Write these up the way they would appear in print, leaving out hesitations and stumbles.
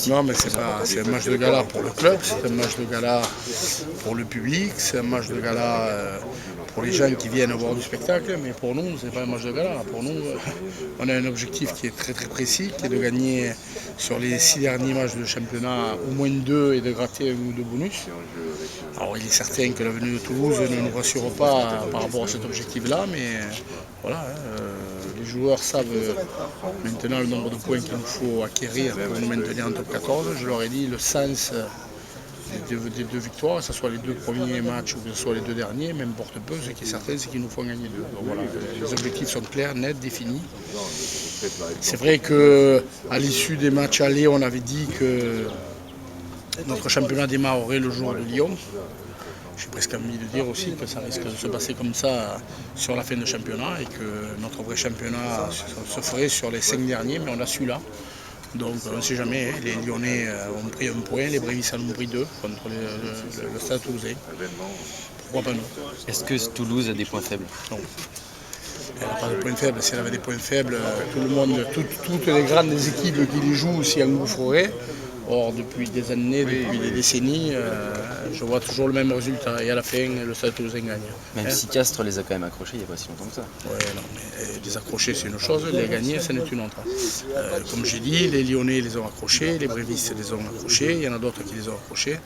Non, mais c'est un match de gala pour le club, c'est un match de gala pour le public, c'est un match de gala pour les gens qui viennent voir du spectacle, mais pour nous, c'est pas un match de gala. Pour nous, on a un objectif qui est très très précis, qui est de gagner sur les 6 derniers matchs de championnat au moins 2 et de gratter un ou 2 bonus. Alors il est certain que la venue de Toulouse ne nous rassure pas par rapport à cet objectif-là, mais voilà, les joueurs savent maintenant le nombre de points qu'il nous faut acquérir pour nous maintenir en top 14. Je leur ai dit le sens des deux victoires, que ce soit les 2 premiers matchs ou que ce soit les 2 derniers, m'importe peu. Ce qui est certain, c'est qu'il nous faut en gagner 2. Donc voilà, les objectifs sont clairs, nets, définis. C'est vrai qu'à l'issue des matchs allés, on avait dit que notre championnat démarrerait le jour de Lyon. J'ai presque envie de dire aussi que ça risque de se passer comme ça sur la fin de championnat et que notre vrai championnat se ferait sur les 5 derniers, mais on a su là. Donc on ne sait jamais, hein. Les Lyonnais ont pris 1 point, les Brévis en ont pris 2 contre le Stade Toulousain. Pourquoi pas nous? Est-ce que Toulouse a des points faibles? Non. Elle n'a pas de points faibles. Si elle avait des points faibles, tout le monde, toutes les grandes équipes qui les jouent s'y engouffreraient. Or, depuis des années, depuis des décennies, je vois toujours le même résultat. Et à la fin, le Stade Toulousain gagne. Même si Castres les a quand même accrochés il n'y a pas si longtemps que ça. Oui, non, mais les accrocher, c'est une chose, les gagner, c'en est une autre. Comme j'ai dit, les Lyonnais les ont accrochés, les Brévis les ont accrochés, il y en a d'autres qui les ont accrochés.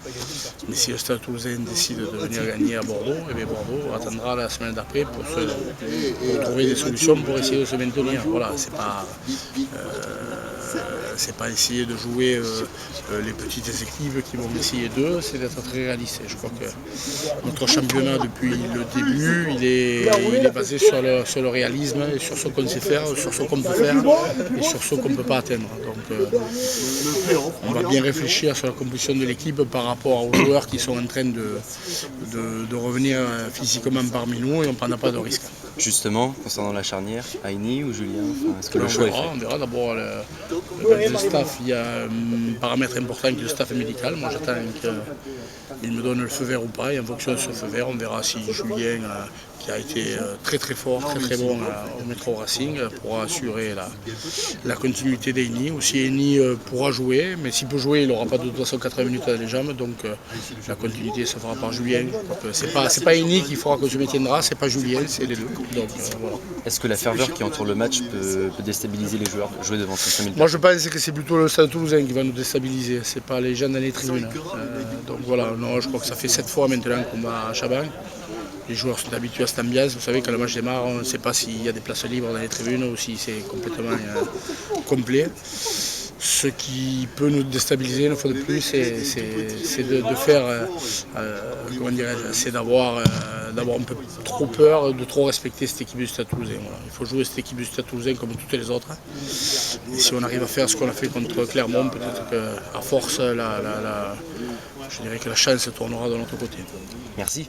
Mais si le Stade Toulousain décide de venir gagner à Bordeaux, eh bien Bordeaux attendra la semaine d'après pour trouver des solutions pour essayer de se maintenir. Voilà, c'est pas essayer de jouer les petites équipes qui vont essayer d'eux, c'est d'être très réaliste. Et je crois que notre championnat depuis le début, il est basé sur le réalisme et sur ce qu'on sait faire, sur ce qu'on peut faire et sur ce qu'on ne peut pas atteindre. Donc on va bien réfléchir sur la composition de l'équipe par rapport aux joueurs qui sont en train de revenir physiquement parmi nous et on ne prendra pas de risque. Justement, concernant la charnière, Aini ou Julien, est-ce que le choix est fait? On verra d'abord le staff, il y a un paramètre important qui est le staff médical. Moi j'attends qu'il me donne le feu vert ou pas et en fonction de ce feu vert, on verra si Julien, qui a été très très fort, très très bon au Métro Racing, pourra assurer la continuité d'Aini. Ou si Aini pourra jouer, mais s'il peut jouer, il n'aura pas de toute façon 80 minutes dans les jambes, donc la continuité se fera par Julien. C'est pas Aini qui fera que se maintiendra, c'est pas Julien, c'est les deux. Donc, voilà. Est-ce que la ferveur qui entoure le match peut déstabiliser les joueurs de jouer devant 500 000 Moi je pense que c'est plutôt le Stade Toulousain qui va nous déstabiliser, c'est pas les gens dans les tribunes. Donc voilà, non, je crois que ça fait 7 fois maintenant qu'on va à Chabannes. Les joueurs sont habitués à cette ambiance. Vous savez, quand le match démarre, on ne sait pas s'il y a des places libres dans les tribunes ou si c'est complètement complet. Ce qui peut nous déstabiliser une fois de plus, c'est de faire, comment dirais-je, c'est d'avoir un peu trop peur, de trop respecter cette équipe du Stade Toulousain. Voilà. Il faut jouer cette équipe du Stade Toulousain comme toutes les autres. Et si on arrive à faire ce qu'on a fait contre Clermont, peut-être qu'à force, je dirais que la chance tournera de notre côté. Merci.